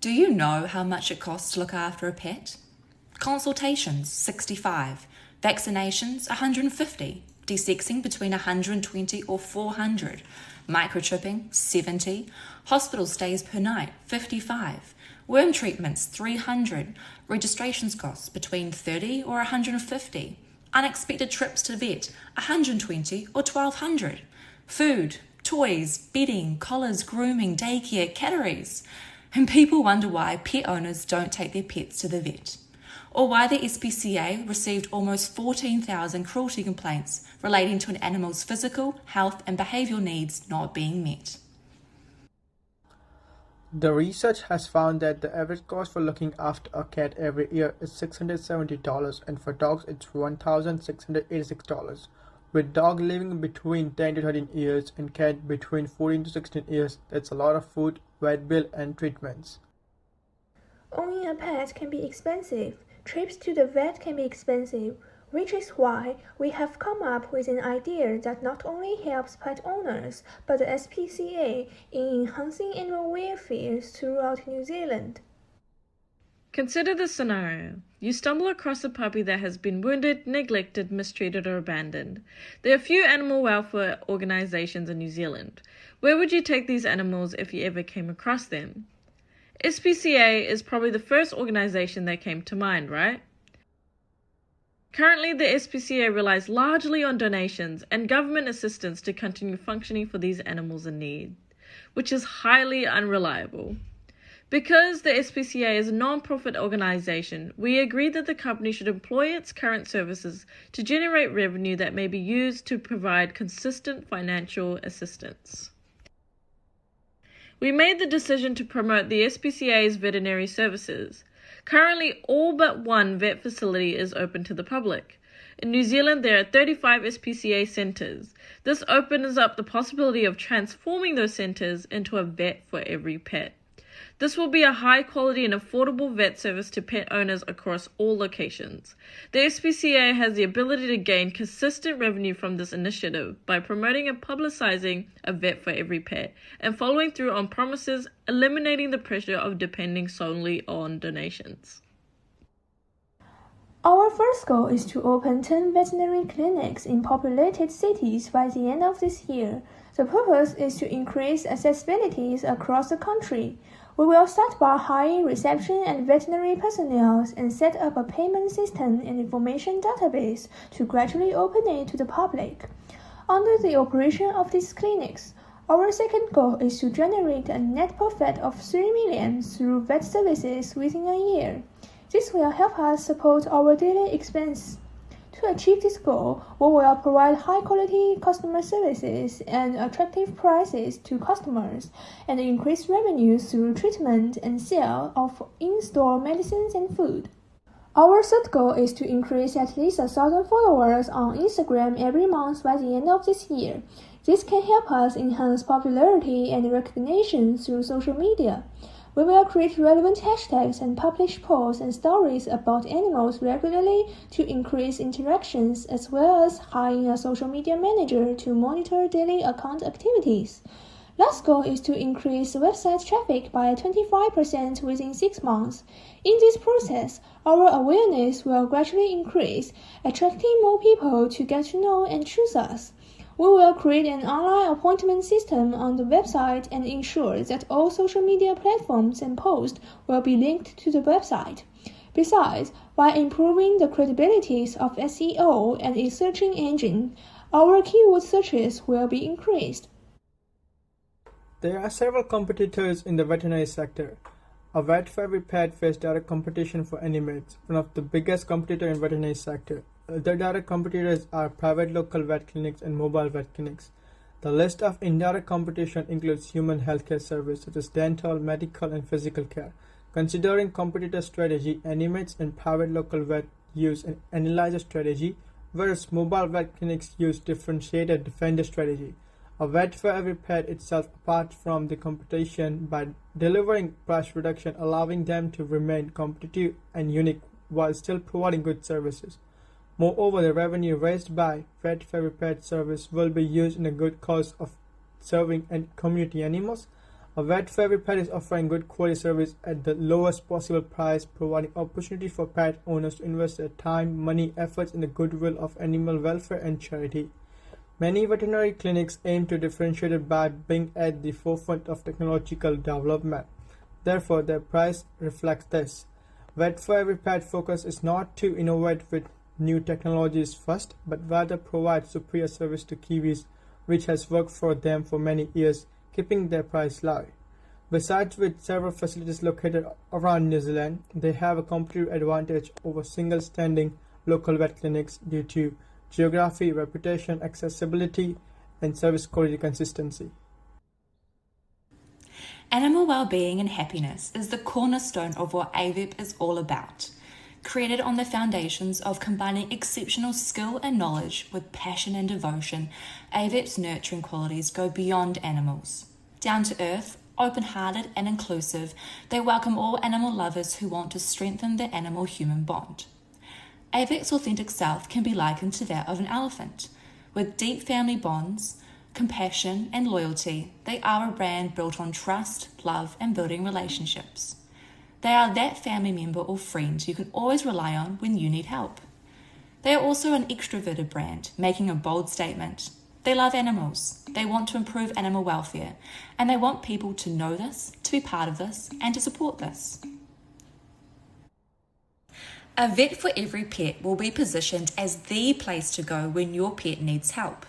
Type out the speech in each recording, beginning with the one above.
Do you know how much it costs to look after a pet? Consultations, $65. Vaccinations, $150. Desexing between $120 or $400. Microchipping, $70. Hospital stays per night, $55. Worm treatments, $300. Registrations costs between $30 or $150. Unexpected trips to the vet, $120 or $1,200. Food, toys, bedding, collars, grooming, daycare, catteries. And people wonder why pet owners don't take their pets to the vet, or why the SPCA received almost 14,000 cruelty complaints relating to an animal's physical, health and behavioural needs not being met. The research has found that the average cost for looking after a cat every year is $670, and for dogs it's $1,686. With dog living between 10 to 13 years and cat between 14 to 16 years, that's a lot of food, vet bill and treatments. Owning a pet can be expensive. Trips to the vet can be expensive, which is why we have come up with an idea that not only helps pet owners, but the SPCA in enhancing animal welfare throughout New Zealand. Consider this scenario. You stumble across a puppy that has been wounded, neglected, mistreated, or abandoned. There are few animal welfare organizations in New Zealand. Where would you take these animals if you ever came across them? SPCA is probably the first organization that came to mind, right? Currently, the SPCA relies largely on donations and government assistance to continue functioning for these animals in need, which is highly unreliable. Because the SPCA is a non-profit organization, we agreed that the company should employ its current services to generate revenue that may be used to provide consistent financial assistance. We made the decision to promote the SPCA's veterinary services. Currently, all but one vet facility is open to the public. In New Zealand, there are 35 SPCA centres. This opens up the possibility of transforming those centres into a vet for every pet. This will be a high quality and affordable vet service to pet owners across all locations. The SPCA has the ability to gain consistent revenue from this initiative by promoting and publicising a vet for every pet and following through on promises, eliminating the pressure of depending solely on donations. Our first goal is to open 10 veterinary clinics in populated cities by the end of this year. The purpose is to increase accessibility across the country. We will start by hiring reception and veterinary personnel and set up a payment system and information database to gradually open it to the public. Under the operation of these clinics, our second goal is to generate a net profit of $3 million through vet services within a year. This will help us support our daily expenses. To achieve this goal, we will provide high-quality customer services and attractive prices to customers, and increase revenue through treatment and sale of in-store medicines and food. Our third goal is to increase at least 1,000 followers on Instagram every month by the end of this year. This can help us enhance popularity and recognition through social media. We will create relevant hashtags and publish posts and stories about animals regularly to increase interactions, as well as hiring a social media manager to monitor daily account activities. Last goal is to increase website traffic by 25% within 6 months. In this process, our awareness will gradually increase, attracting more people to get to know and choose us. We will create an online appointment system on the website and ensure that all social media platforms and posts will be linked to the website. Besides, by improving the credibility of SEO and its searching engine, our keyword searches will be increased. There are several competitors in the veterinary sector. A vet for every pet faces direct competition for Animates, one of the biggest competitors in the veterinary sector. Other direct competitors are private local vet clinics and mobile vet clinics. The list of indirect competition includes human healthcare services such as dental, medical, and physical care. Considering competitor strategy, Animates and private local vet use an analyzer strategy, whereas mobile vet clinics use differentiated defender strategy. A vet for every pet itself apart from the competition by delivering price reduction, allowing them to remain competitive and unique while still providing good services. Moreover, the revenue raised by Vet for Every Pet service will be used in a good cause of serving and community animals. A vet for every pet is offering good quality service at the lowest possible price, providing opportunity for pet owners to invest their time, money, efforts in the goodwill of animal welfare and charity. Many veterinary clinics aim to differentiate it by being at the forefront of technological development. Therefore, their price reflects this. Vet for every pet focus is not to innovate with new technologies first, but rather provide superior service to Kiwis, which has worked for them for many years, keeping their price low. Besides, with several facilities located around New Zealand, they have a competitive advantage over single-standing local vet clinics due to geography, reputation, accessibility, and service quality consistency. Animal well-being and happiness is the cornerstone of what AVEP is all about. Created on the foundations of combining exceptional skill and knowledge with passion and devotion, AVEP's nurturing qualities go beyond animals. Down to earth, open-hearted and inclusive, they welcome all animal lovers who want to strengthen the animal-human bond. AVEP's authentic self can be likened to that of an elephant. With deep family bonds, compassion and loyalty, they are a brand built on trust, love and building relationships. They are that family member or friend you can always rely on when you need help. They are also an extroverted brand, making a bold statement. They love animals, they want to improve animal welfare, and they want people to know this, to be part of this, and to support this. A vet for every pet will be positioned as the place to go when your pet needs help.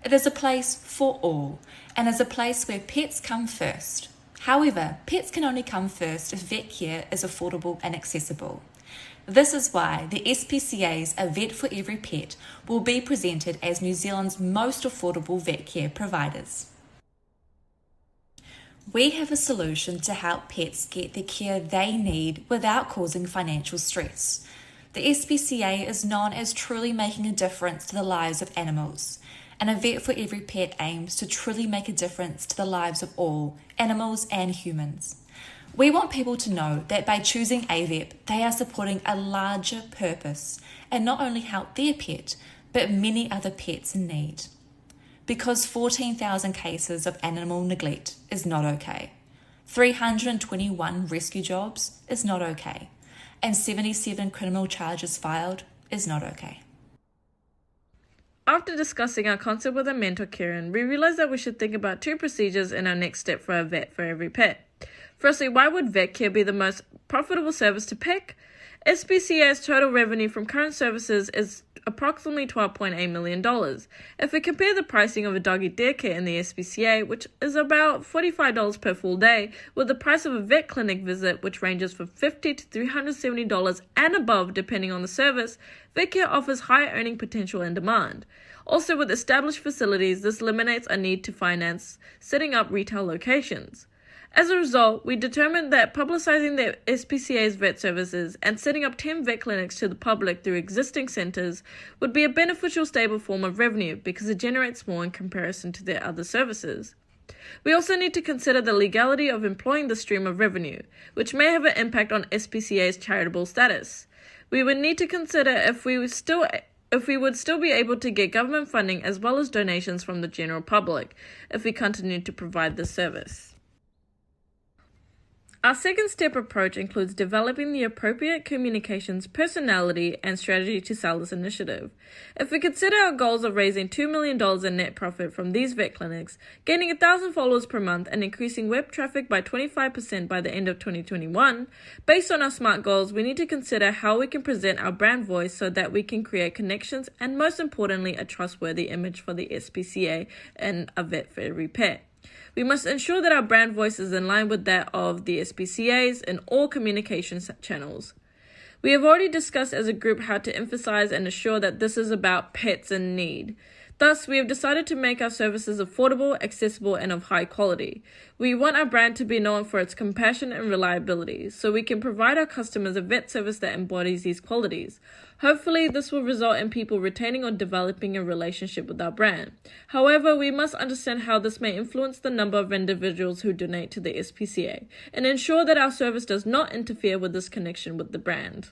It is a place for all, and is a place where pets come first. However, pets can only come first if vet care is affordable and accessible. This is why the SPCA's A Vet for Every Pet will be presented as New Zealand's most affordable vet care providers. We have a solution to help pets get the care they need without causing financial stress. The SPCA is known as truly making a difference to the lives of animals, and A Vet for Every Pet aims to truly make a difference to the lives of all, animals and humans. We want people to know that by choosing AVEP, they are supporting a larger purpose and not only help their pet, but many other pets in need. Because 14,000 cases of animal neglect is not okay. 321 rescue jobs is not okay. And 77 criminal charges filed is not okay. After discussing our concept with our mentor Kieran, we realized that we should think about two procedures in our next step for a vet for every pet. Firstly, why would vet care be the most profitable service to pick? SPCA's total revenue from current services is approximately $12.8 million. If we compare the pricing of a doggy daycare in the SPCA, which is about $45 per full day, with the price of a vet clinic visit, which ranges from $50 to $370 and above depending on the service, vet care offers high earning potential and demand. Also, with established facilities, this eliminates a need to finance setting up retail locations. As a result, we determined that publicizing the SPCA's vet services and setting up 10 vet clinics to the public through existing centres would be a beneficial, stable form of revenue because it generates more in comparison to their other services. We also need to consider the legality of employing the stream of revenue, which may have an impact on SPCA's charitable status. We would need to consider if we would still be able to get government funding as well as donations from the general public if we continue to provide this service. Our second step approach includes developing the appropriate communications, personality, and strategy to sell this initiative. If we consider our goals of raising $2 million in net profit from these vet clinics, gaining 1,000 followers per month, and increasing web traffic by 25% by the end of 2021, based on our SMART goals, we need to consider how we can present our brand voice so that we can create connections and, most importantly, a trustworthy image for the SPCA and a vet for every pet. We must ensure that our brand voice is in line with that of the SPCA's in all communication channels. We have already discussed as a group how to emphasize and assure that this is about pets in need. Thus, we have decided to make our services affordable, accessible, and of high quality. We want our brand to be known for its compassion and reliability, so we can provide our customers a vet service that embodies these qualities. Hopefully, this will result in people retaining or developing a relationship with our brand. However, we must understand how this may influence the number of individuals who donate to the SPCA, and ensure that our service does not interfere with this connection with the brand.